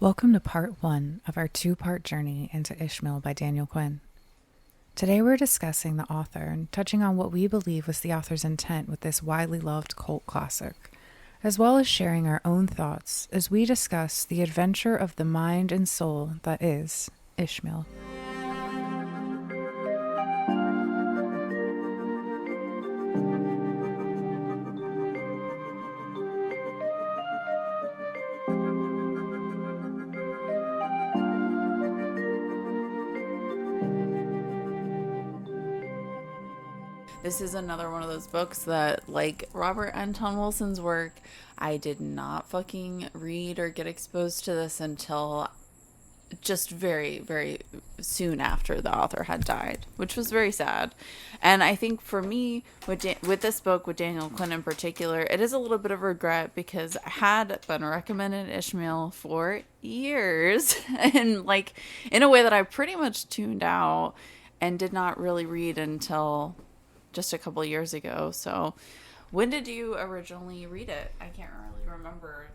Welcome to part one of our two-part journey into Ishmael by Daniel Quinn. Today we're discussing the author and touching on what we believe was the author's intent with this widely loved cult classic, as well as sharing our own thoughts as we discuss the adventure of the mind and soul that is Ishmael. This is another one of those books that, like Robert Anton Wilson's work, I did not fucking read or get exposed to this until just very, very soon after the author had died, which was very sad. And I think for me, with this book, with Daniel Quinn in particular, it is a little bit of regret because I had been recommended Ishmael for years and like in a way that I pretty much tuned out and did not really read until just a couple of years ago. So when did you originally read it? I can't really remember.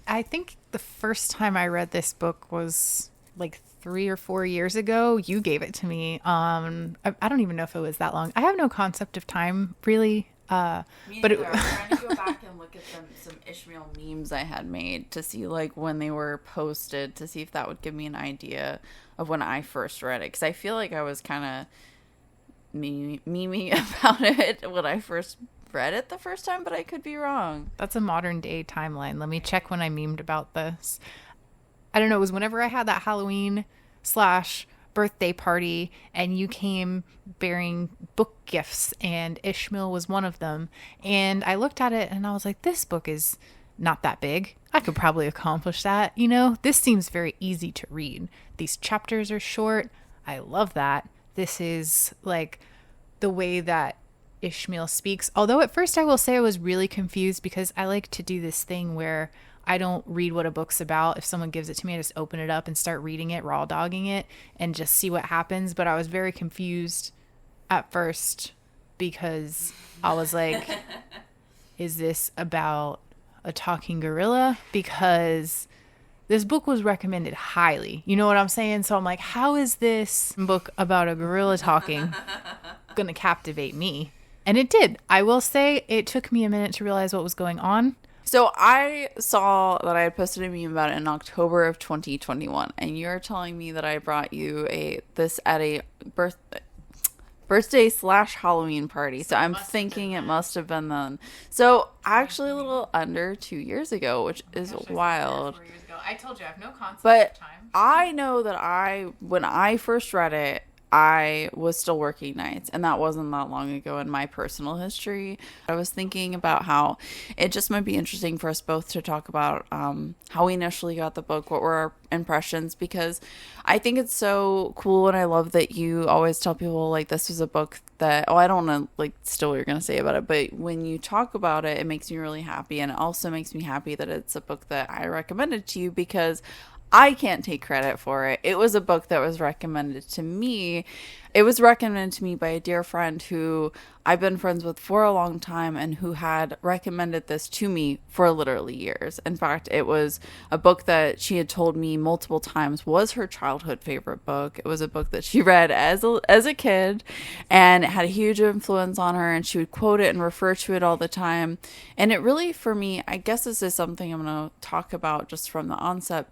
I think the first time I read this book was like 3 or 4 years ago. You gave it to me. I don't even know if it was that long. I have no concept of time really. But I'm trying to go back and look at some Ishmael memes I had made to see like when they were posted, to see if that would give me an idea of when I first read it. Because I feel like I was kind of memeing about it when I first read it the first time, but I could be wrong. That's a modern day timeline. Let me check when I memed about this. I don't know. It was whenever I had that Halloween / birthday party and you came bearing book gifts and Ishmael was one of them. And I looked at it and I was like, this book is not that big. I could probably accomplish that. You know, this seems very easy to read. These chapters are short. I love that. This is like the way that Ishmael speaks. Although at first I will say I was really confused because I like to do this thing where I don't read what a book's about. If someone gives it to me, I just open it up and start reading it, raw dogging it, and just see what happens. But I was very confused at first because I was like, is this about a talking gorilla? Because this book was recommended highly. You know what I'm saying? So I'm like, how is this book about a gorilla talking going to captivate me? And it did. I will say it took me a minute to realize what was going on. So I saw that I had posted a meme about it in October of 2021, and you're telling me that I brought you this at a birthday / Halloween party. So I'm thinking it must have been then. So actually a little under 2 years ago, which is wild. 4 years ago. I told you I have no concept But of time. I know that when I first read it, I was still working nights, and that wasn't that long ago in my personal history. I was thinking about how it just might be interesting for us both to talk about how we initially got the book, what were our impressions, because I think it's so cool, and I love that you always tell people, like, this was a book that, I don't know, like, still what you're going to say about it, but when you talk about it, it makes me really happy, and it also makes me happy that it's a book that I recommended to you, because I can't take credit for it. It was a book that was recommended to me. It was recommended to me by a dear friend who I've been friends with for a long time and who had recommended this to me for literally years. In fact, it was a book that she had told me multiple times was her childhood favorite book. It was a book that she read as a kid, and it had a huge influence on her, and she would quote it and refer to it all the time. And it really, for me, I guess this is something I'm going to talk about just from the onset,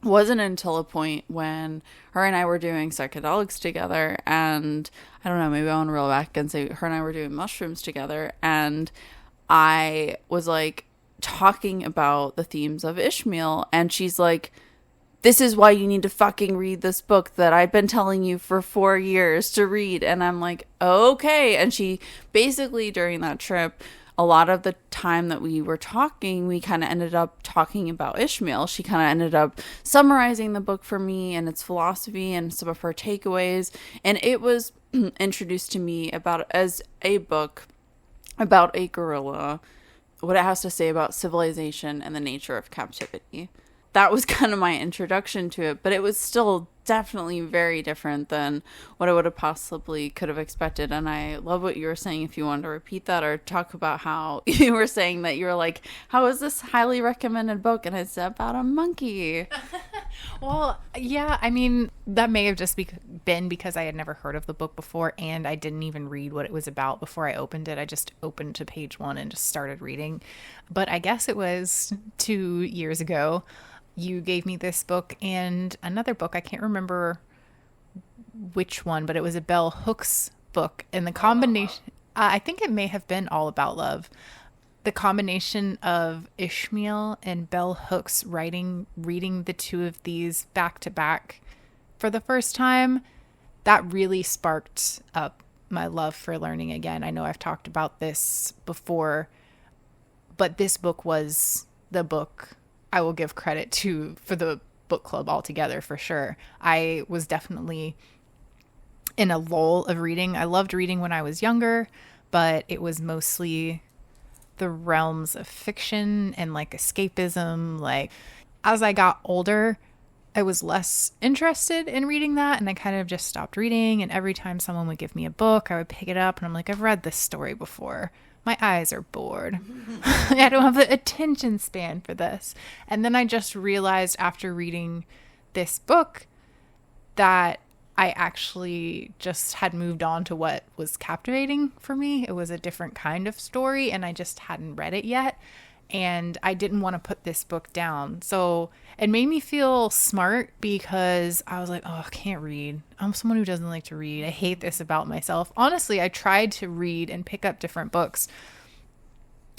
wasn't until a point when her and I were doing psychedelics together, and I don't know, maybe I want to reel back and say her and I were doing mushrooms together, and I was like talking about the themes of Ishmael, and she's like, this is why you need to fucking read this book that I've been telling you for 4 years to read. And I'm like, okay. And she basically, during that trip, a lot of the time that we were talking, we kind of ended up talking about Ishmael. She kind of ended up summarizing the book for me and its philosophy and some of her takeaways. And it was introduced to me as a book about a gorilla, what it has to say about civilization and the nature of captivity. That was kind of my introduction to it, but it was still definitely very different than what I would have possibly could have expected. And I love what you were saying, if you wanted to repeat that or talk about how you were saying that you were like, how is this highly recommended book? And it's about a monkey. Well, yeah, I mean, that may have just been because I had never heard of the book before and I didn't even read what it was about before I opened it. I just opened to page one and just started reading. But I guess it was 2 years ago. You gave me this book and another book. I can't remember which one, but it was a Bell Hooks book. And the combination, I think it may have been All About Love. The combination of Ishmael and Bell Hooks reading the two of these back to back for the first time, that really sparked up my love for learning again. I know I've talked about this before, but this book was the book I will give credit to for the book club altogether, for sure. I was definitely in a lull of reading. I loved reading when I was younger, but it was mostly the realms of fiction and like escapism. Like as I got older, I was less interested in reading that and I kind of just stopped reading. And every time someone would give me a book, I would pick it up and I'm like, I've read this story before. My eyes are bored. I don't have the attention span for this. And then I just realized after reading this book that I actually just had moved on to what was captivating for me. It was a different kind of story and I just hadn't read it yet. And I didn't want to put this book down. So it made me feel smart because I was like, oh, I can't read. I'm someone who doesn't like to read. I hate this about myself. Honestly, I tried to read and pick up different books.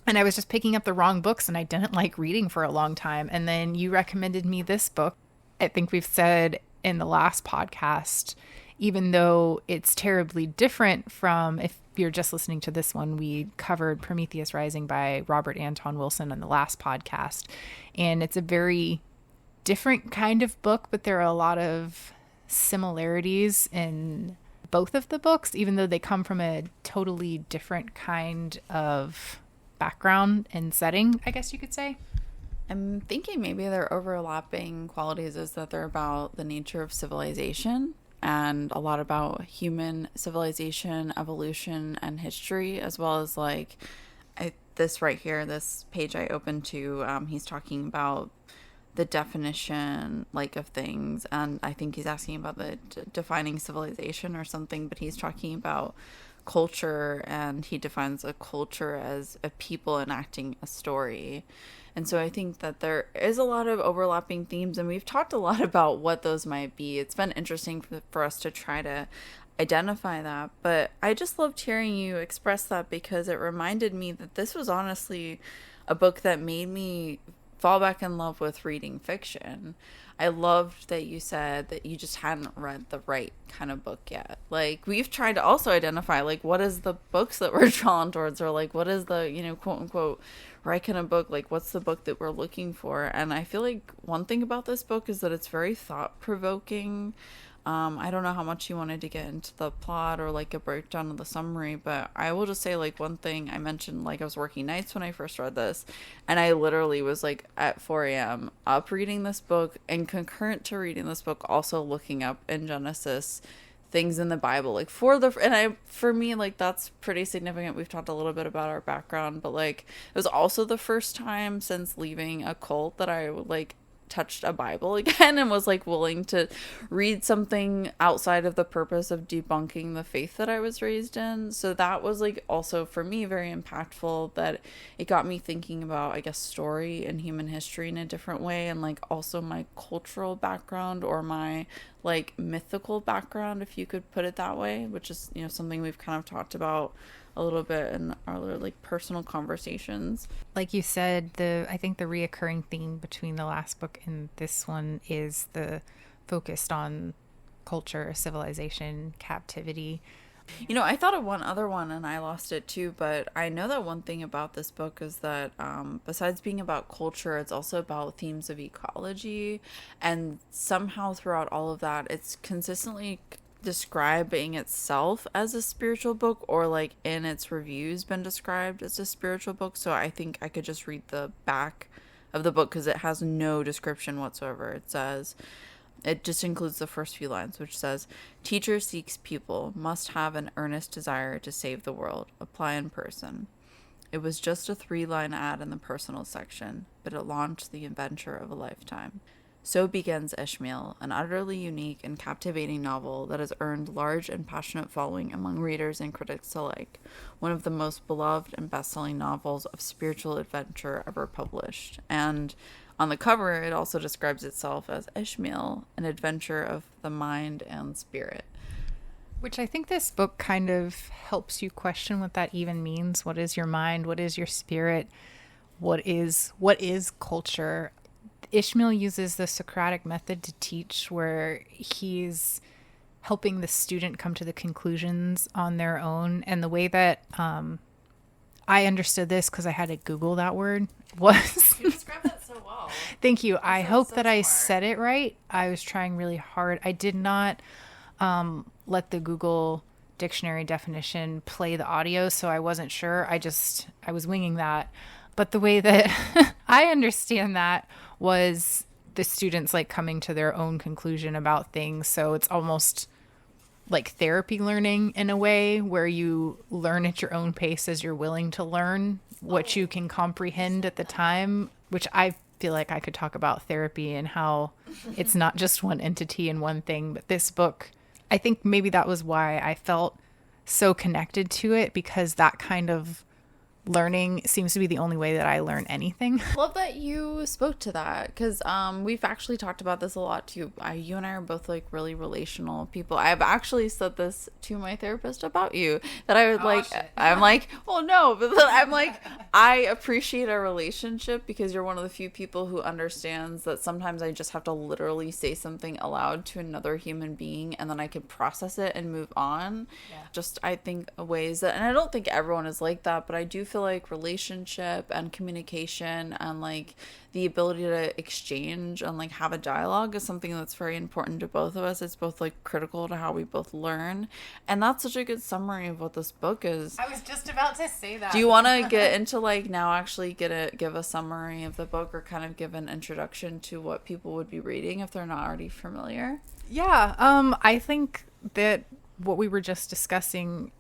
And I was just picking up the wrong books and I didn't like reading for a long time. And then you recommended me this book. I think we've said in the last podcast, even though it's terribly different from, if you're just listening to this one, we covered Prometheus Rising by Robert Anton Wilson on the last podcast. And it's a very different kind of book, but there are a lot of similarities in both of the books, even though they come from a totally different kind of background and setting, I guess you could say. I'm thinking maybe their overlapping qualities is that they're about the nature of civilization and a lot about human civilization, evolution, and history, as well as like this right here, this page I opened to, he's talking about the definition like of things, and I think he's asking about the defining civilization or something, but he's talking about culture, and he defines a culture as a people enacting a story. And so I think that there is a lot of overlapping themes, and we've talked a lot about what those might be. It's been interesting for us to try to identify that, but I just loved hearing you express that because it reminded me that this was honestly a book that made me fall back in love with reading fiction. I loved that you said that you just hadn't read the right kind of book yet. Like, we've tried to also identify, like, what is the books that we're drawn towards, or like, what is the, you know, quote unquote right kind of book, like what's the book that we're looking for. And I feel like one thing about this book is that it's very thought-provoking. I don't know how much you wanted to get into the plot or like a breakdown of the summary, but I will just say, like, one thing I mentioned, like, I was working nights when I first read this, and I literally was like at 4 a.m. up reading this book, and concurrent to reading this book also looking up in Genesis things in the Bible, like for me, like, that's pretty significant. We've talked a little bit about our background, but like, it was also the first time since leaving a cult that I like touched a Bible again and was like willing to read something outside of the purpose of debunking the faith that I was raised in. So that was like also for me very impactful, that it got me thinking about, I guess, story and human history in a different way, and like also my cultural background or my like mythical background, if you could put it that way, which is, you know, something we've kind of talked about a little bit in our like personal conversations. Like you said, I think the reoccurring theme between the last book and this one is the focused on culture, civilization, captivity. You know, I thought of one other one and I lost it too, but I know that one thing about this book is that besides being about culture, it's also about themes of ecology, and somehow throughout all of that, it's consistently describing itself as a spiritual book, or like in its reviews been described as a spiritual book. So I think I could just read the back of the book because it has no description whatsoever. It just includes the first few lines, which says, "Teacher seeks pupil, must have an earnest desire to save the world, apply in person." It was just a 3-line ad in the personal section, but it launched the adventure of a lifetime. So begins Ishmael, an utterly unique and captivating novel that has earned large and passionate following among readers and critics alike, one of the most beloved and best-selling novels of spiritual adventure ever published. And on the cover, it also describes itself as Ishmael, an adventure of the mind and spirit. Which I think this book kind of helps you question what that even means. What is your mind? What is your spirit? What is culture? Ishmael uses the Socratic method to teach, where he's helping the student come to the conclusions on their own. And the way that I understood this, because I had to Google that word, was... You described that so well. Thank you. I hope so that I smart. said it right. I was trying really hard. I did not let the Google dictionary definition play the audio, so I wasn't sure. I was winging that. But the way that I understand that was the students like coming to their own conclusion about things. So it's almost like therapy learning in a way, where you learn at your own pace as you're willing to learn what you can comprehend at the time, which I feel like I could talk about therapy and how it's not just one entity and one thing. But this book, I think maybe that was why I felt so connected to it, because that kind of learning seems to be the only way that I learn anything. Love that you spoke to that, because we've actually talked about this a lot too. You and I are both like really relational people. I've actually said this to my therapist about you, that I would I'm like, well, no, but then I'm like, I appreciate our relationship because you're one of the few people who understands that sometimes I just have to literally say something aloud to another human being, and then I can process it and move on. Yeah. Just, I think, ways that, and I don't think everyone is like that, but I do feel like relationship and communication and like the ability to exchange and like have a dialogue is something that's very important to both of us. It's both like critical to how we both learn, and that's such a good summary of what this book is. I was just about to say that. Do you want to get into like now actually give a summary of the book, or kind of give an introduction to what people would be reading if they're not already familiar? Yeah, I think that what we were just discussing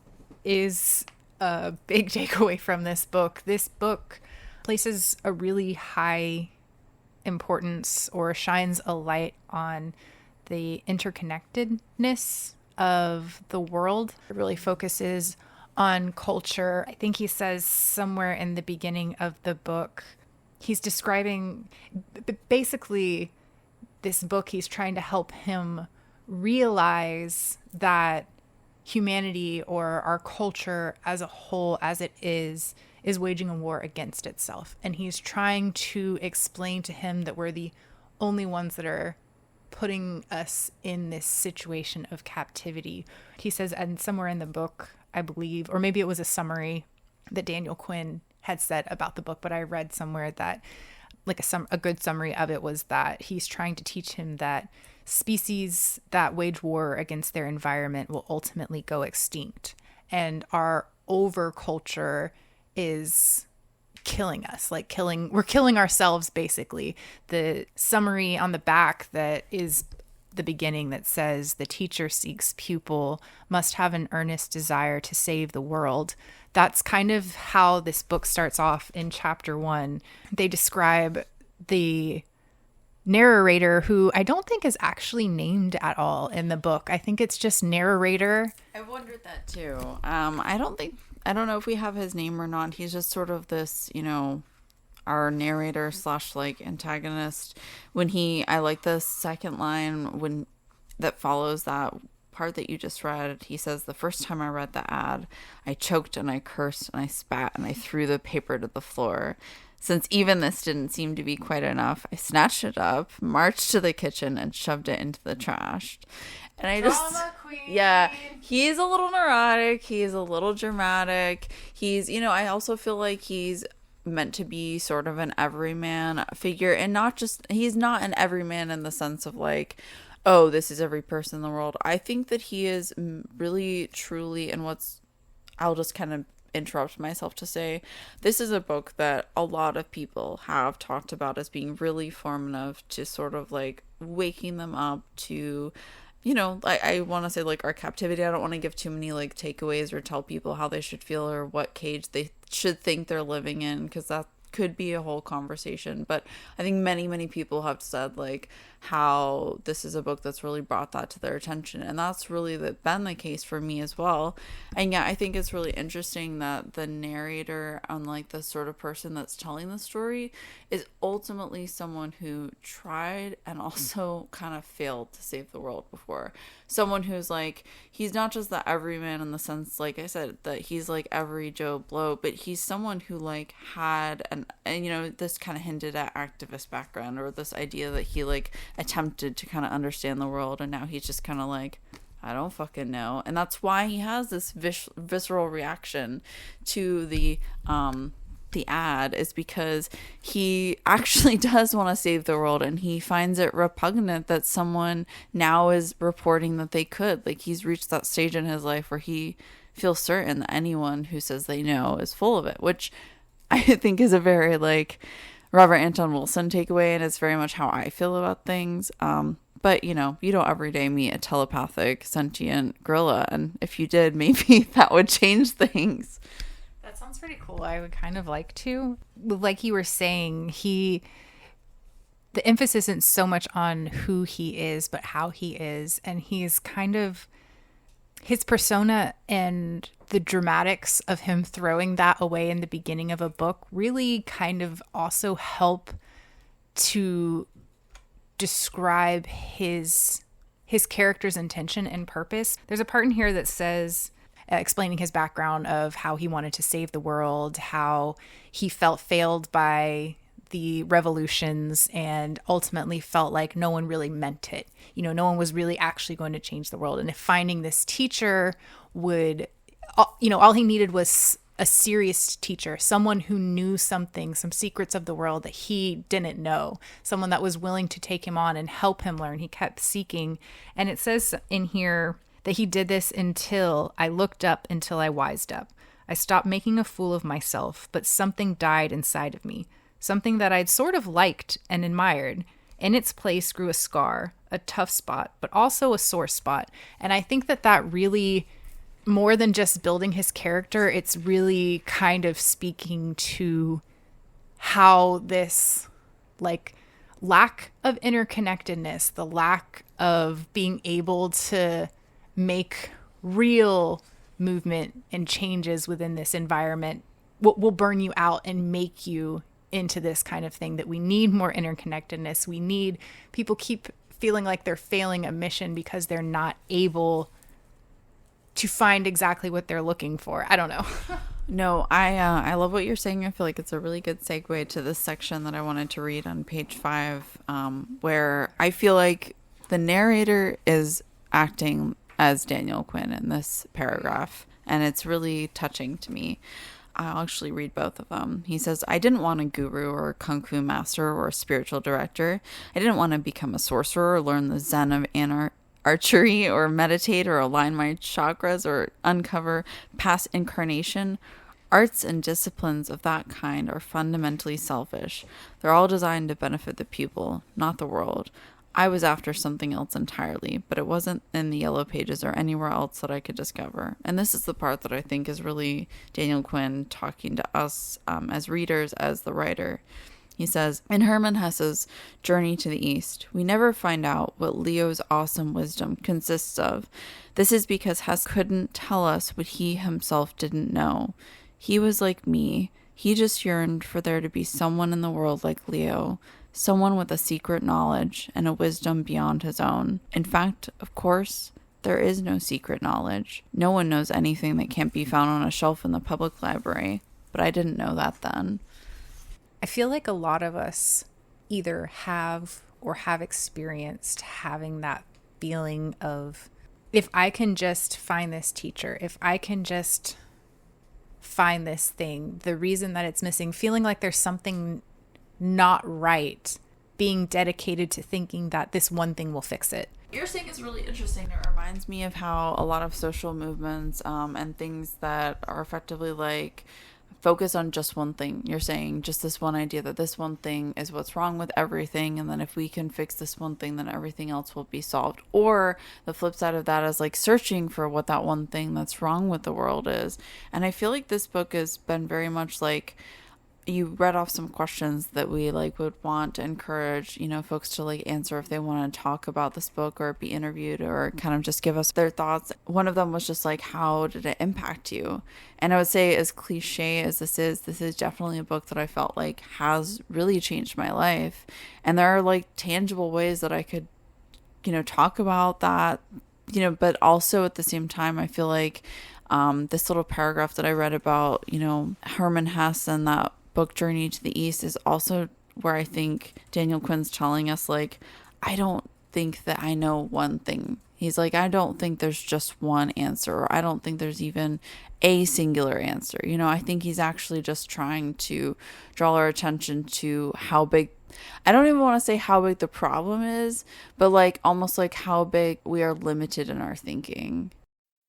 is a big takeaway from this book. This book places a really high importance, or shines a light on, the interconnectedness of the world. It really focuses on culture. I think he says somewhere in the beginning of the book, he's describing basically this book, he's trying to help him realize that humanity, or our culture as a whole, as it is waging a war against itself. And he's trying to explain to him that we're the only ones that are putting us in this situation of captivity. He says, and somewhere in the book, I believe, or maybe it was a summary that Daniel Quinn had said about the book, but I read somewhere that like a good summary of it was that he's trying to teach him that species that wage war against their environment will ultimately go extinct, and our overculture is killing us, we're killing ourselves basically. The summary on the back that is the beginning that says, the teacher seeks pupil, must have an earnest desire to save the world. That's kind of how this book starts off in chapter 1. They describe the narrator, who I don't think is actually named at all in the book. I think it's just narrator. I wondered that too. I don't know if we have his name or not. He's just sort of this, our narrator / like antagonist. I like the second line that follows that part that you just read. He says, the first time I read the ad, I choked and I cursed and I spat and I threw the paper to the floor. Since even this didn't seem to be quite enough, I snatched it up, marched to the kitchen, and shoved it into the trash. And I Drama queen. Yeah, he's a little neurotic. He's a little dramatic. He's, I also feel like he's meant to be sort of an everyman figure, and he's not an everyman in the sense of like, oh, this is every person in the world. I think that he is really, truly, and I'll just kind of interrupt myself to say, this is a book that a lot of people have talked about as being really formative to sort of like waking them up to, I want to say like our captivity. I don't want to give too many like takeaways or tell people how they should feel or what cage they should think they're living in, because that could be a whole conversation, but I think many people have said like how this is a book that's really brought that to their attention, and that's really been the case for me as well. And yeah, I think it's really interesting that the narrator, unlike the sort of person that's telling the story, is ultimately someone who tried and also kind of failed to save the world before. Someone who's like, he's not just the everyman in the sense, like I said, that he's like every Joe Blow, but he's someone who like had and you know, this kind of hinted at activist background, or this idea that he like attempted to kind of understand the world, and now he's just kind of like, I don't fucking know. And that's why he has this visceral reaction to the ad, is because he actually does want to save the world, and he finds it repugnant that someone now is reporting that they could. Like, he's reached that stage in his life where he feels certain that anyone who says they know is full of it, which I think is a very like Robert Anton Wilson takeaway, and it's very much how I feel about things. But you know, you don't every day meet a telepathic sentient gorilla, and if you did, maybe that would change things. That sounds pretty cool. I would kind of like to. Like you were saying, the emphasis isn't so much on who he is, but how he is. And he's kind of, his persona and the dramatics of him throwing that away in the beginning of a book really kind of also help to describe his character's intention and purpose. There's a part in here that says, explaining his background of how he wanted to save the world, how he felt failed by the revolutions and ultimately felt like no one really meant it. You know, no one was really actually going to change the world. And if finding this teacher would, you know, all he needed was a serious teacher, someone who knew something, some secrets of the world that he didn't know, someone that was willing to take him on and help him learn. He kept seeking. And it says in here that he did this until I looked up, until I wised up. I stopped making a fool of myself, but something died inside of me, something that I'd sort of liked and admired. In its place grew a scar, a tough spot, but also a sore spot. And I think that really, more than just building his character, it's really kind of speaking to how this like lack of interconnectedness, the lack of being able to make real movement and changes within this environment will burn you out and make you into this kind of thing, that we need more interconnectedness. We need, people keep feeling like they're failing a mission because they're not able to find exactly what they're looking for. I don't know. No, I love what you're saying. I feel like it's a really good segue to this section that I wanted to read on page 5, where I feel like the narrator is acting as Daniel Quinn in this paragraph, and it's really touching to me. I'll actually read both of them. He says, I didn't want a guru or a kung fu master or a spiritual director. I didn't want to become a sorcerer or learn the zen of archery or meditate or align my chakras or uncover past incarnation. Arts and disciplines of that kind are fundamentally selfish. They're all designed to benefit the pupil, not the world. I was after something else entirely, but it wasn't in the Yellow Pages or anywhere else that I could discover. And this is the part that I think is really Daniel Quinn talking to us as readers, as the writer. He says, in Hermann Hesse's Journey to the East, we never find out what Leo's awesome wisdom consists of. This is because Hesse couldn't tell us what he himself didn't know. He was like me. He just yearned for there to be someone in the world like Leo, someone with a secret knowledge and a wisdom beyond his own. In fact, of course, there is no secret knowledge. No one knows anything that can't be found on a shelf in the public library. But I didn't know that then. I feel like a lot of us either have or have experienced having that feeling of, if I can just find this teacher, if I can just find this thing, the reason that it's missing, feeling like there's something not right, being dedicated to thinking that this one thing will fix it. You're saying is really interesting. It reminds me of how a lot of social movements and things that are effectively like focus on just one thing. You're saying just this one idea that this one thing is what's wrong with everything, and then if we can fix this one thing, then everything else will be solved. Or the flip side of that is like searching for what that one thing that's wrong with the world is. And I feel like this book has been very much like, you read off some questions that we like would want to encourage, you know, folks to like answer if they want to talk about this book or be interviewed or kind of just give us their thoughts. One of them was just like, how did it impact you? And I would say, as cliche as this is definitely a book that I felt like has really changed my life. And there are like tangible ways that I could, you know, talk about that, you know, but also at the same time, I feel like this little paragraph that I read about, you know, Herman Hesse and that book Journey to the East is also where I think Daniel Quinn's telling us, like, I don't think that I know one thing. He's like, I don't think there's just one answer, or I don't think there's even a singular answer. You know, I think he's actually just trying to draw our attention to how big, I don't even want to say how big the problem is, but like almost like how big we are limited in our thinking.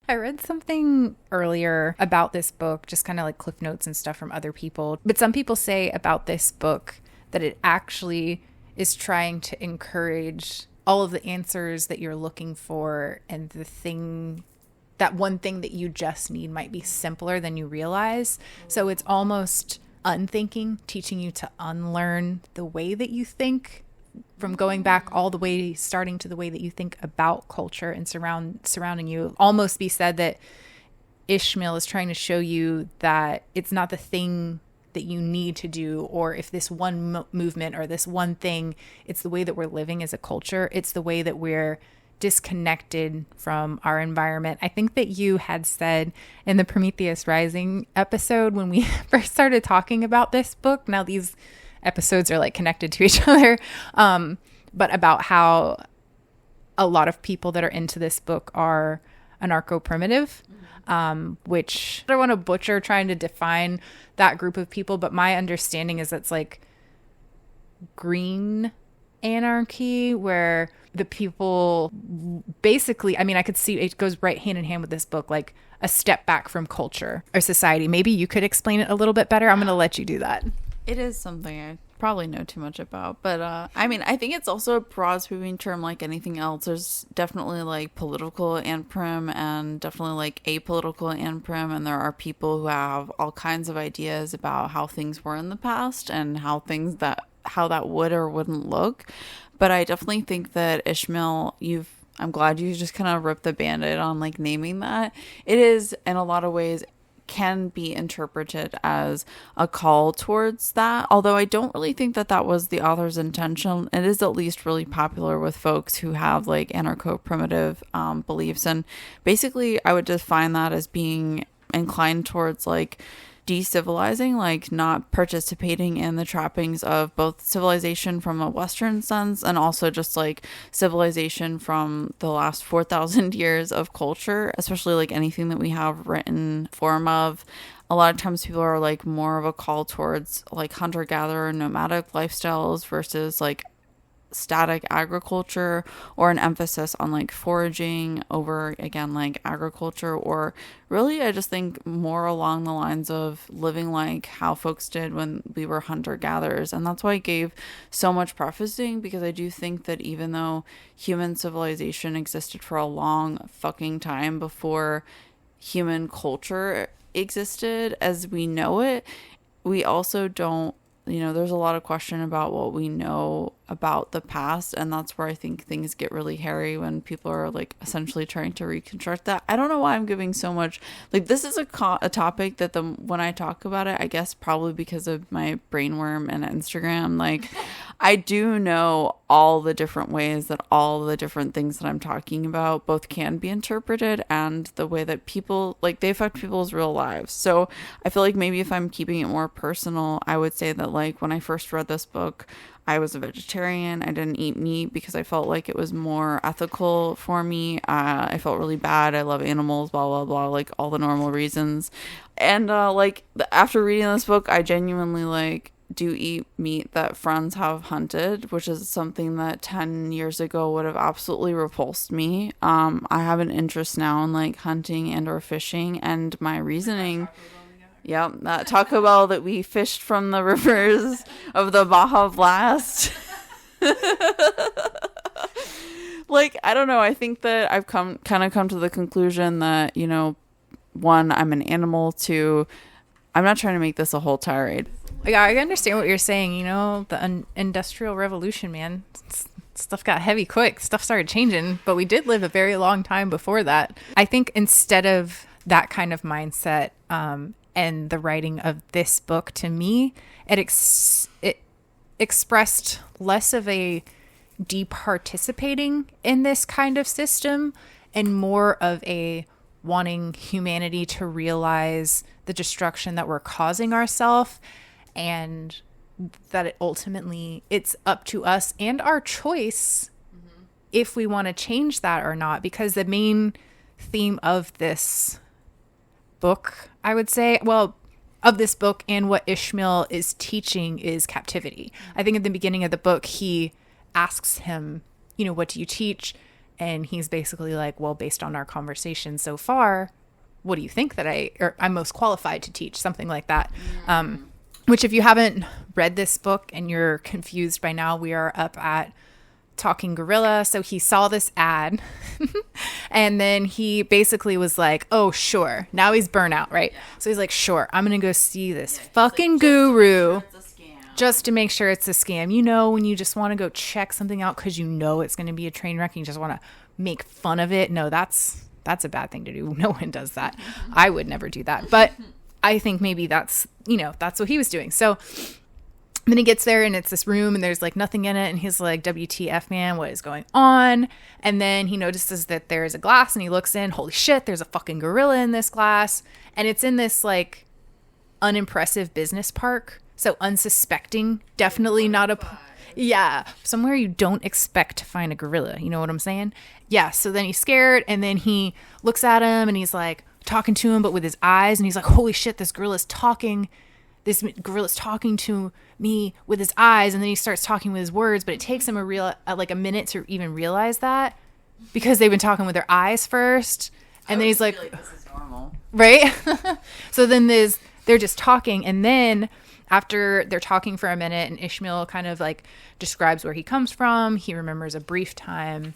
I read something earlier about this book, just kind of like cliff notes and stuff from other people. But some people say about this book that it actually is trying to encourage all of the answers that you're looking for, and that one thing that you just need might be simpler than you realize. So it's almost unthinking, teaching you to unlearn the way that you think, from going back all the way, starting to the way that you think about culture and surrounding you. Almost be said that Ishmael is trying to show you that it's not the thing that you need to do, or if this one movement or this one thing, it's the way that we're living as a culture. It's the way that we're disconnected from our environment. I think that you had said in the Prometheus Rising episode when we first started talking about this book, now these episodes are like connected to each other, but about how a lot of people that are into this book are anarcho-primitive, which I don't want to butcher trying to define that group of people, but my understanding is it's like green anarchy, where the people basically, I mean, I could see it goes right hand in hand with this book, like a step back from culture or society. Maybe you could explain it a little bit better. I'm going to let you do that. It is something I probably know too much about, but I mean, I think it's also a broad sweeping term like anything else. There's definitely like political and prim, and definitely like apolitical and prim, and there are people who have all kinds of ideas about how things were in the past and how that would or wouldn't look. But I definitely think that Ishmael, I'm glad you just kind of ripped the band-aid on like naming that. It is in a lot of ways can be interpreted as a call towards that, although I don't really think that that was the author's intention. It is at least really popular with folks who have like anarcho-primitive beliefs, and basically I would define that as being inclined towards like decivilizing, like not participating in the trappings of both civilization from a Western sense and also just like civilization from the last 4,000 years of culture, especially like anything that we have written form of. A lot of times people are like more of a call towards like hunter-gatherer nomadic lifestyles versus like static agriculture, or an emphasis on like foraging over again like agriculture, or really I just think more along the lines of living like how folks did when we were hunter-gatherers. And that's why I gave so much prefacing, because I do think that even though human civilization existed for a long fucking time before human culture existed as we know it, we also don't, you know, there's a lot of question about what we know about the past, and that's where I think things get really hairy when people are like essentially trying to reconstruct that. I don't know why I'm giving so much, like this is a topic that when I talk about it, I guess probably because of my brainworm and Instagram, like I do know all the different ways that all the different things that I'm talking about both can be interpreted, and the way that people like they affect people's real lives. So I feel like maybe if I'm keeping it more personal, I would say that like when I first read this book, I was a vegetarian. I didn't eat meat because I felt like it was more ethical for me. I felt really bad. I love animals, blah, blah, blah, like all the normal reasons. And after reading this book, I genuinely like do eat meat that friends have hunted, which is something that 10 years ago would have absolutely repulsed me. I have an interest now in like hunting and or fishing, and my reasoning... Yep, that Taco Bell that we fished from the rivers of the Baja Blast. Like, I don't know. I think that I've come to the conclusion that, you know, one, I'm an animal. Two, I'm not trying to make this a whole tirade. Yeah, I understand what you're saying. You know, the industrial revolution, man. Stuff got heavy quick. Stuff started changing, but we did live a very long time before that. I think instead of that kind of mindset, and the writing of this book, to me, it expressed less of a departicipating in this kind of system and more of a wanting humanity to realize the destruction that we're causing ourselves, and that it's up to us and our choice if we want to change that or not. Because the main theme of this book, I would say, well, of this book and what Ishmael is teaching, is captivity. I think at the beginning of the book, he asks him, you know, what do you teach? And he's basically like, well, based on our conversation so far, what do you think that I'm most qualified to teach? Something like that. Which, if you haven't read this book and you're confused by now, we are up at Talking Gorilla. So he saw this ad and then he basically was like, oh, sure. Now he's burnt out, right? Yeah. So he's like, sure, I'm going to go see this fucking guru just to make sure it's a scam. You know, when you just want to go check something out because you know it's going to be a train wreck and you just want to make fun of it. No, that's a bad thing to do. No one does that. I would never do that. But I think maybe that's what he was doing. So then he gets there and it's this room and there's like nothing in it. And he's like, WTF, man, what is going on? And then he notices that there's a glass and he looks in. Holy shit, there's a fucking gorilla in this glass. And it's in this like unimpressive business park. So unsuspecting, definitely not somewhere you don't expect to find a gorilla. You know what I'm saying? Yeah. So then he's scared and then he looks at him and he's like talking to him, but with his eyes. And he's like, holy shit, this gorilla's talking to me with his eyes. And then he starts talking with his words, but it takes him a minute to even realize that, because they've been talking with their eyes first. And then he's like this is normal. Right? So then they're just talking. And then after they're talking for a minute and Ishmael kind of like describes where he comes from, he remembers a very brief time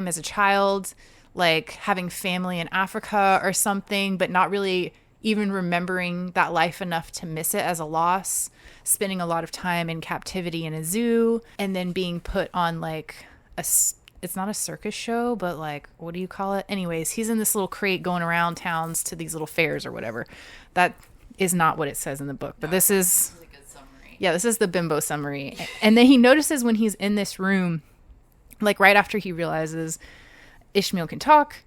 as a child, like having family in Africa or something, but not really even remembering that life enough to miss it as a loss, spending a lot of time in captivity in a zoo, and then being put on like it's not a circus show, but like, what do you call it? Anyways, he's in this little crate going around towns to these little fairs or whatever. That is not what it says in the book, but this is a good summary. Yeah, this is the bimbo summary. And then he notices when he's in this room, like right after he realizes Ishmael can talk,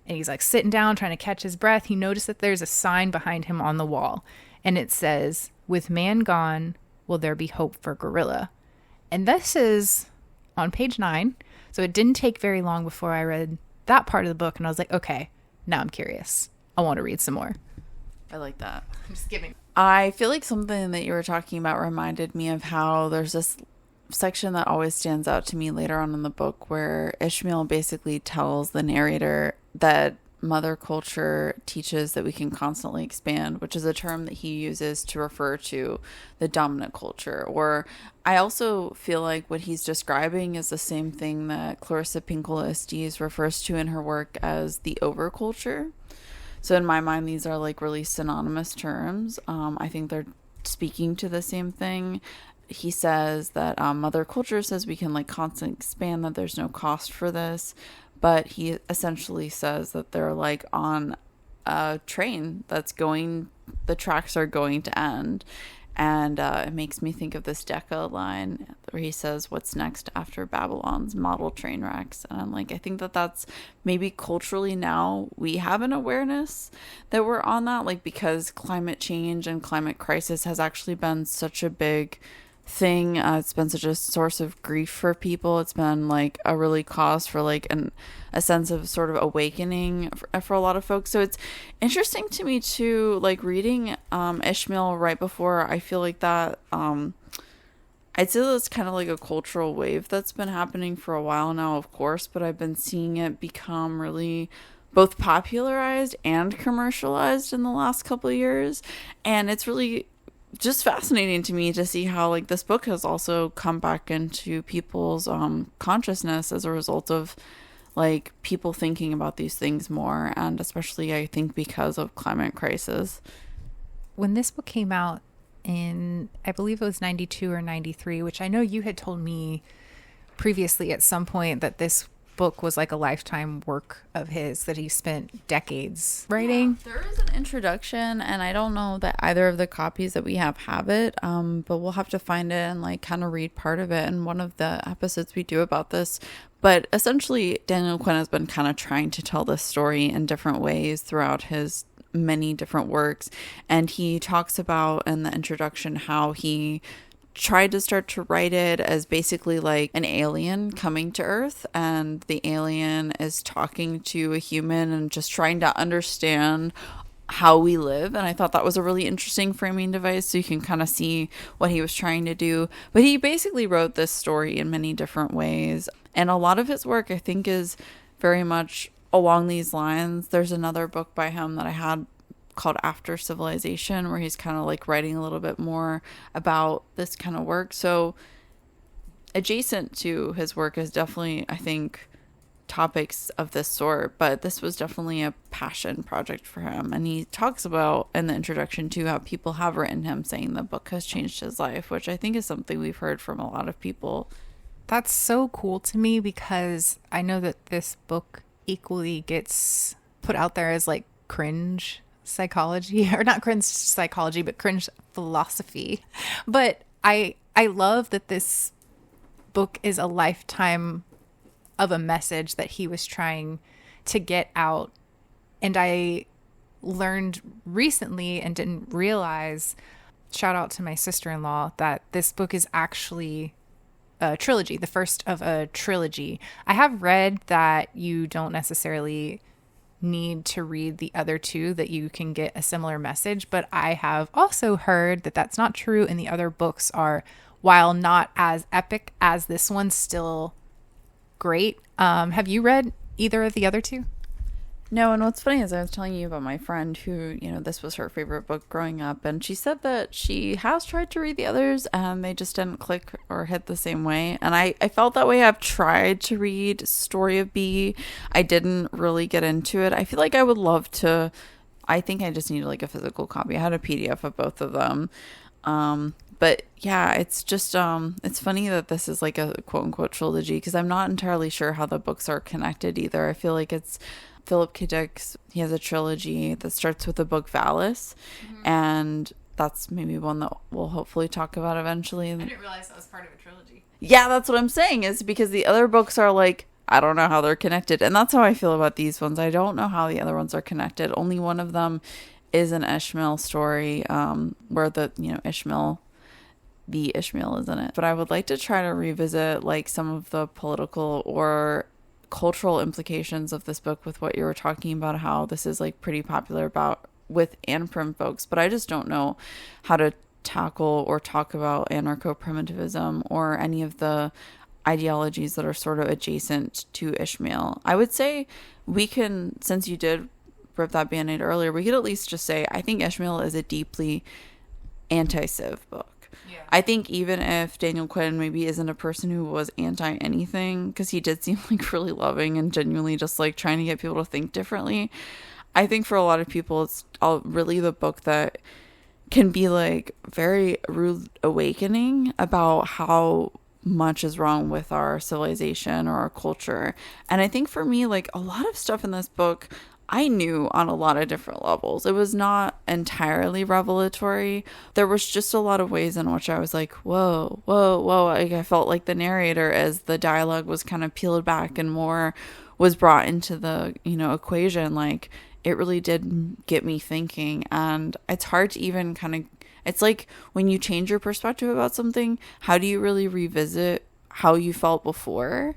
and he's like sitting down trying to catch his breath, he noticed that there's a sign behind him on the wall. And it says, with man gone, will there be hope for gorilla? And this is on page 9. So it didn't take very long before I read that part of the book. And I was like, okay, now I'm curious. I want to read some more. I like that. I'm just kidding. I feel like something that you were talking about reminded me of how there's this section that always stands out to me later on in the book where Ishmael basically tells the narrator that mother culture teaches that we can constantly expand, which is a term that he uses to refer to the dominant culture. Or I also feel like what he's describing is the same thing that Clarissa Pinkola Estes refers to in her work as the overculture. So in my mind, these are like really synonymous terms. I think they're speaking to the same thing. He says that mother culture says we can like constantly expand, that there's no cost for this. But he essentially says that they're like on a train that's going, the tracks are going to end. And it makes me think of this Decca line where he says, what's next after Babylon's model train wrecks? And I'm like, I think that that's maybe culturally now we have an awareness that we're on that, like because climate change and climate crisis has actually been such a big thing. It's been such a source of grief for people. It's been like a really cause for like a sense of sort of awakening for a lot of folks. So it's interesting to me too, like reading Ishmael right before, I feel like that I'd say that's kind of like a cultural wave that's been happening for a while now, of course, but I've been seeing it become really both popularized and commercialized in the last couple of years. And it's really just fascinating to me to see how like this book has also come back into people's consciousness as a result of like people thinking about these things more, and especially I think because of climate crisis. when this book came out in, I believe it was 92 or 93, which I know you had told me previously at some point that this book was like a lifetime work of his that he spent decades writing. Yeah, there is an introduction, and I don't know that either of the copies that we have it, but we'll have to find it and like kind of read part of it in one of the episodes we do about this. But essentially, Daniel Quinn has been kind of trying to tell this story in different ways throughout his many different works, and he talks about in the introduction how he tried to start to write it as basically like an alien coming to Earth, and the alien is talking to a human and just trying to understand how we live. And I thought that was a really interesting framing device, so you can kind of see what he was trying to do. But he basically wrote this story in many different ways, and a lot of his work I think is very much along these lines. There's another book by him that I had called After Civilization, where he's kind of like writing a little bit more about this kind of work. So adjacent to his work is definitely, I think, topics of this sort, but this was definitely a passion project for him. And he talks about in the introduction too how people have written him saying the book has changed his life, which I think is something we've heard from a lot of people. That's so cool to me, because I know that this book equally gets put out there as like cringe psychology, or not cringe psychology, but cringe philosophy. But I love that this book is a lifetime of a message that he was trying to get out. And I learned recently and didn't realize, shout out to my sister-in-law, that this book is actually a trilogy, the first of a trilogy. I have read that you don't necessarily need to read the other two, that you can get a similar message, but I have also heard that that's not true, and the other books are, while not as epic as this one, still great. Have you read either of the other two? No, and what's funny is I was telling you about my friend who, this was her favorite book growing up, and she said that she has tried to read the others and they just didn't click or hit the same way. And I felt that way. I've tried to read Story of B. I didn't really get into it. I feel like I would love to. I think I just need like a physical copy. I had a PDF of both of them. But yeah, it's just, it's funny that this is like a quote unquote trilogy, because I'm not entirely sure how the books are connected either. I feel like it's Philip K. Dick's, he has a trilogy that starts with the book Valis, and that's maybe one that we'll hopefully talk about eventually. I didn't realize that was part of a trilogy. Yeah, that's what I'm saying, is because the other books are like, I don't know how they're connected. And that's how I feel about these ones. I don't know how the other ones are connected. Only one of them is an Ishmael story, where the, Ishmael is in it. But I would like to try to revisit like some of the political or cultural implications of this book with what you were talking about, how this is like pretty popular about with Anprim folks, but I just don't know how to tackle or talk about anarcho-primitivism or any of the ideologies that are sort of adjacent to Ishmael. I would say we can, since you did rip that band-aid earlier, we could at least just say I think Ishmael is a deeply anti-civ book. I think even if Daniel Quinn maybe isn't a person who was anti anything, because he did seem like really loving and genuinely just like trying to get people to think differently, I think for a lot of people it's really the book that can be like very rude awakening about how much is wrong with our civilization or our culture. And I think for me, like a lot of stuff in this book I knew on a lot of different levels. It was not entirely revelatory. There was just a lot of ways in which I was like, whoa, whoa, whoa. Like I felt like the narrator, as the dialogue was kind of peeled back and more was brought into the, equation, like it really did get me thinking. And it's hard to even kind of, it's like when you change your perspective about something, how do you really revisit how you felt before?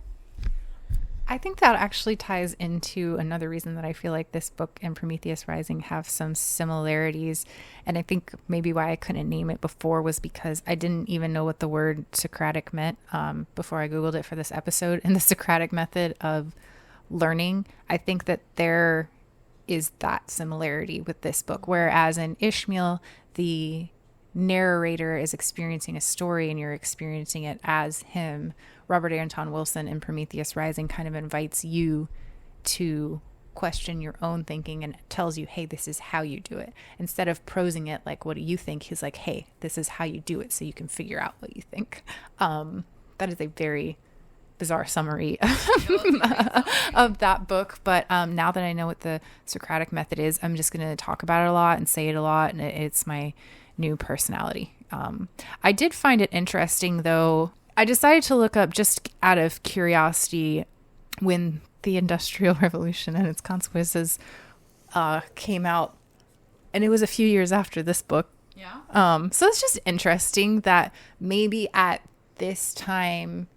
I think that actually ties into another reason that I feel like this book and Prometheus Rising have some similarities. And I think maybe why I couldn't name it before was because I didn't even know what the word Socratic meant before I Googled it for this episode. And the Socratic method of learning, I think that there is that similarity with this book. Whereas in Ishmael, the narrator is experiencing a story and you're experiencing it as him. Robert Anton Wilson in Prometheus Rising kind of invites you to question your own thinking and tells you, hey, this is how you do it. Instead of prosing it like, what do you think? He's like, hey, this is how you do it so you can figure out what you think. That is a very bizarre summary of that book. But now that I know what the Socratic method is, I'm just going to talk about it a lot and say it a lot. And it's my new personality. I did find it interesting, though. I decided to look up, just out of curiosity, when the Industrial Revolution and its consequences came out. And it was a few years after this book. Yeah. So it's just interesting that maybe at this time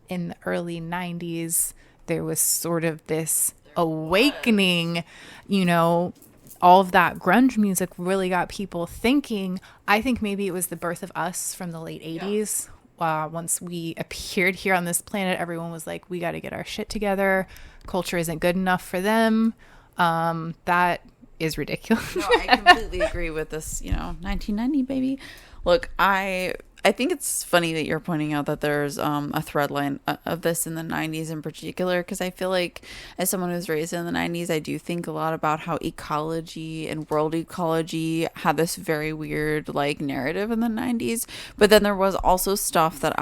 in the early 90s, there was sort of this awakening, you know, all of that grunge music really got people thinking. I think maybe it was the birth of us from the late 80s. Once we appeared here on this planet, everyone was like, we got to get our shit together. Culture isn't good enough for them. That is ridiculous. No, I completely agree with this, 1990, baby. Look, I think it's funny that you're pointing out that there's a thread line of this in the 90s in particular, because I feel like as someone who's raised in the 90s, I do think a lot about how ecology and world ecology had this very weird like narrative in the 90s. But then there was also stuff that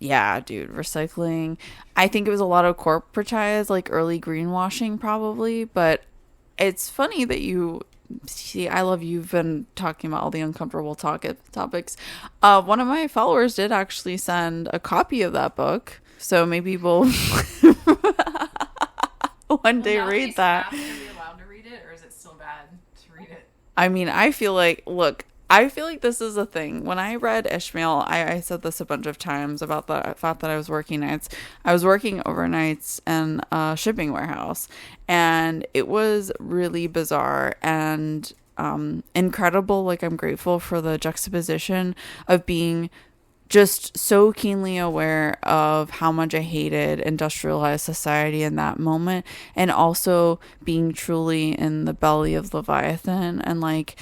recycling. I think it was a lot of corporatized, like early greenwashing probably, but it's funny that you see, I love you've been talking about all the uncomfortable topics. One of my followers did actually send a copy of that book, so maybe we'll one day read that. Are we allowed to read it, or is it still bad to read it? I mean, I feel like this is a thing. When I read Ishmael, I said this a bunch of times about the fact that I was working nights. I was working overnights in a shipping warehouse, and it was really bizarre and incredible. Like, I'm grateful for the juxtaposition of being just so keenly aware of how much I hated industrialized society in that moment, and also being truly in the belly of Leviathan and like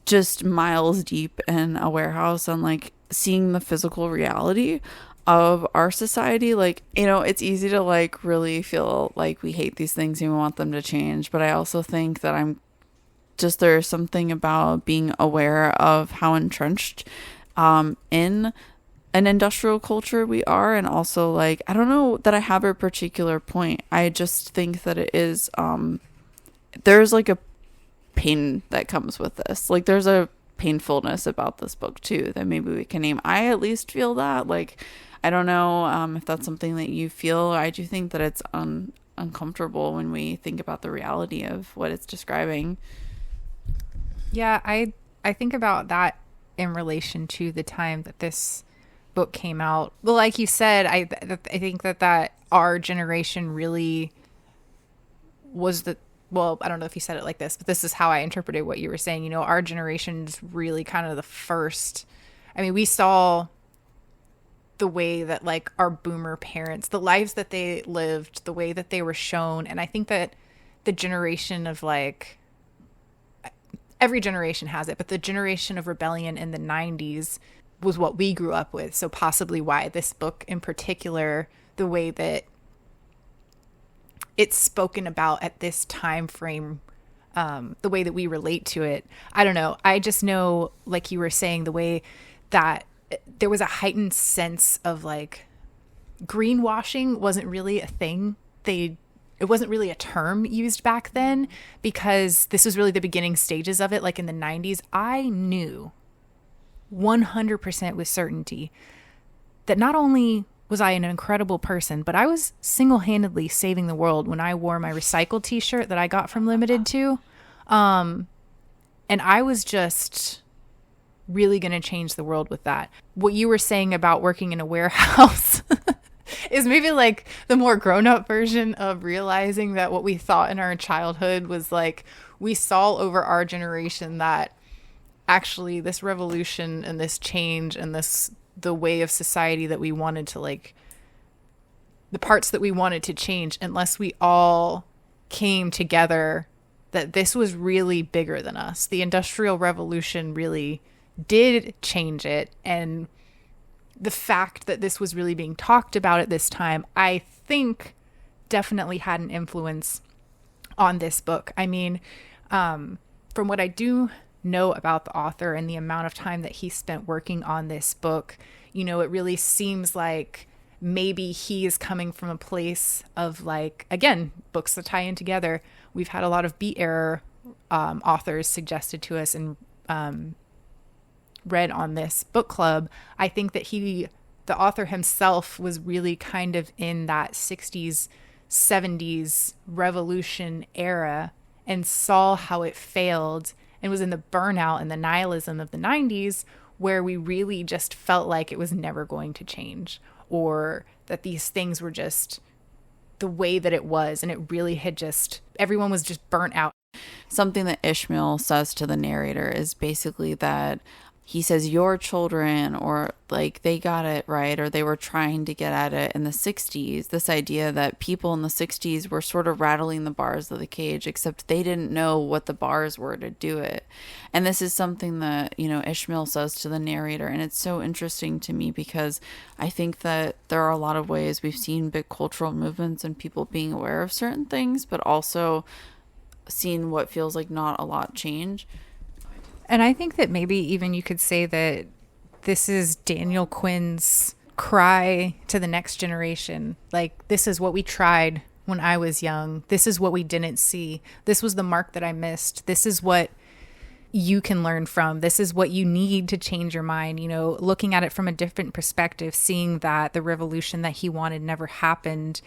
just miles deep in a warehouse and like seeing the physical reality of our society. Like, it's easy to like really feel like we hate these things and we want them to change, but I also think that there's something about being aware of how entrenched in an industrial culture we are. And also, like, I don't know that I have a particular point. I just think that it is there's like a pain that comes with this. Like, there's a painfulness about this book too that maybe we can name. I at least feel that. Like, I don't know if that's something that you feel. I do think that it's uncomfortable when we think about the reality of what it's describing. Yeah, I think about that in relation to the time that this book came out. Well, like you said, I think that our generation really was I don't know if you said it like this, but this is how I interpreted what you were saying. Our generation's really kind of the first. I mean, we saw the way that like our boomer parents, the lives that they lived, the way that they were shown. And I think that the generation of like, every generation has it, but the generation of rebellion in the 90s was what we grew up with. So possibly why this book in particular, the way that it's spoken about at this time frame, the way that we relate to it. I don't know. I just know, like you were saying, the way that there was a heightened sense of like greenwashing wasn't really a thing. It wasn't really a term used back then, because this was really the beginning stages of it. Like in the 90s, I knew 100% with certainty that not only was I an incredible person, but I was single-handedly saving the world when I wore my recycled t-shirt that I got from Limited Too. And I was just really going to change the world with that. What you were saying about working in a warehouse is maybe like the more grown-up version of realizing that what we thought in our childhood was like, we saw over our generation that actually this revolution and this change and the way of society that we wanted to, like, the parts that we wanted to change, unless we all came together, that this was really bigger than us. The Industrial Revolution really did change it. And the fact that this was really being talked about at this time, I think definitely had an influence on this book. I mean, from what I do know about the author and the amount of time that he spent working on this book, you know, it really seems like maybe he is coming from a place of, like, again, books that tie in together. We've had a lot of beat era authors suggested to us and read on this book club. I think that the author himself was really kind of in that 60s, 70s revolution era and saw how it failed, and was in the burnout and the nihilism of the 90s, where we really just felt like it was never going to change, or that these things were just the way that it was, and it really had just, everyone was just burnt out. Something that Ishmael says to the narrator is basically that he says, your children, or like they got it right, or they were trying to get at it in the 60s. This idea that people in the 60s were sort of rattling the bars of the cage, except they didn't know what the bars were to do it. And this is something that, you know, Ishmael says to the narrator. And it's so interesting to me because I think that there are a lot of ways we've seen big cultural movements and people being aware of certain things, but also seen what feels like not a lot change. And I think that maybe even you could say that this is Daniel Quinn's cry to the next generation. Like, this is what we tried when I was young. This is what we didn't see. This was the mark that I missed. This is what you can learn from. This is what you need to change your mind. You know, looking at it from a different perspective, seeing that the revolution that he wanted never happened,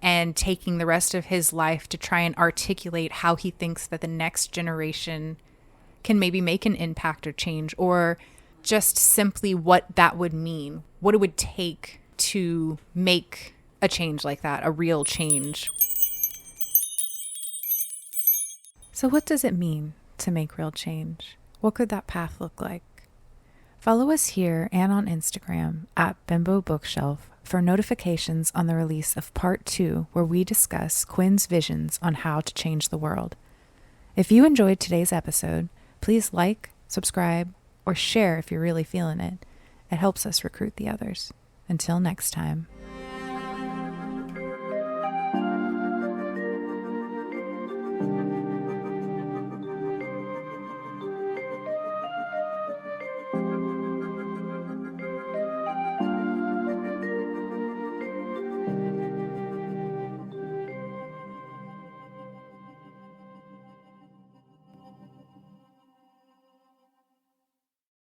and taking the rest of his life to try and articulate how he thinks that the next generation can maybe make an impact or change, or just simply what that would mean, what it would take to make a change like that, a real change. So what does it mean to make real change? What could that path look like? Follow us here and on Instagram at Bimbo Bookshelf for notifications on the release of part 2, where we discuss Quinn's visions on how to change the world. If you enjoyed today's episode, please like, subscribe, or share if you're really feeling it. It helps us recruit the others. Until next time.